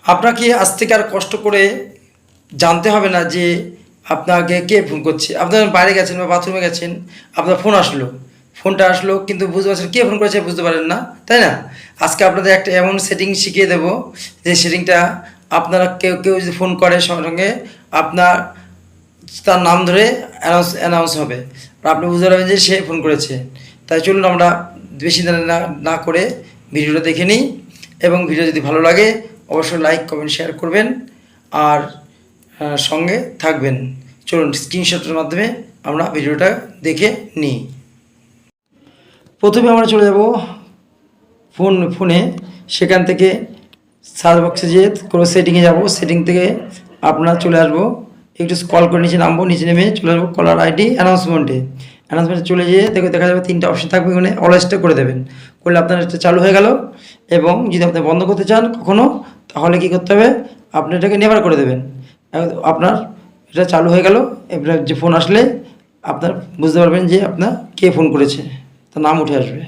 আপনাকে আজ থেকে আর কষ্ট করে জানতে হবে না যে আপনাকে কে ফোন করছে। আপনার বাইরে গেছেন বা বাথরুমে গেছেন, আপনার ফোন আসলো, ফোনটা আসলো কিন্তু বুঝতে পারছেন কে ফোন করেছে বুঝতে পারেন না, তাই না? আজকে আপনাদের একটা এমন সেটিং শিখিয়ে দেব যে সেটিংটা আপনারা কেউ কেউ যদি ফোন করে সঙ্গে সঙ্গে আপনার তার নাম ধরে অ্যানাউন্স হবে আর আপনি বুঝতে পারবেন যে সে ফোন করেছে। তাই চলুন আমরা বেশি দেরি না না করে ভিডিওটা দেখে নিই, এবং ভিডিও যদি ভালো লাগে অবশ্যই লাইক কমেন্ট শেয়ার করবেন আর সঙ্গে থাকবেন। চলুন স্ক্রিনশটের মাধ্যমে আমরা ভিডিওটা দেখে নিই। প্রথমে আমরা চলে যাব ফোনে, সেখান থেকে সার্চ বক্সে যেয়ে কোনো সেটিংয়ে যাব, সেটিং থেকে আপনারা চলে আসবো, একটু স্ক্রল করে নিচে নামবো, নিচে নেমে চলে আসবো কলার আইডি অ্যানাউন্সমেন্টে চলে যেয়ে দেখা যাবে 3টা অপশন থাকবে, ওখানে অলওয়েজটা করে দেবেন, করলে আপনার এটা চালু হয়ে গেল। এবং যদি আপনি বন্ধ করতে চান কখনও, তাহলে কী করতে হবে, আপনি এটাকে নেভার করে দেবেন, আপনার এটা চালু হয়ে গেল। এবার যে ফোন আসলে আপনার বুঝতে পারবেন যে আপনার কে ফোন করেছে, তার নাম উঠে আসবে।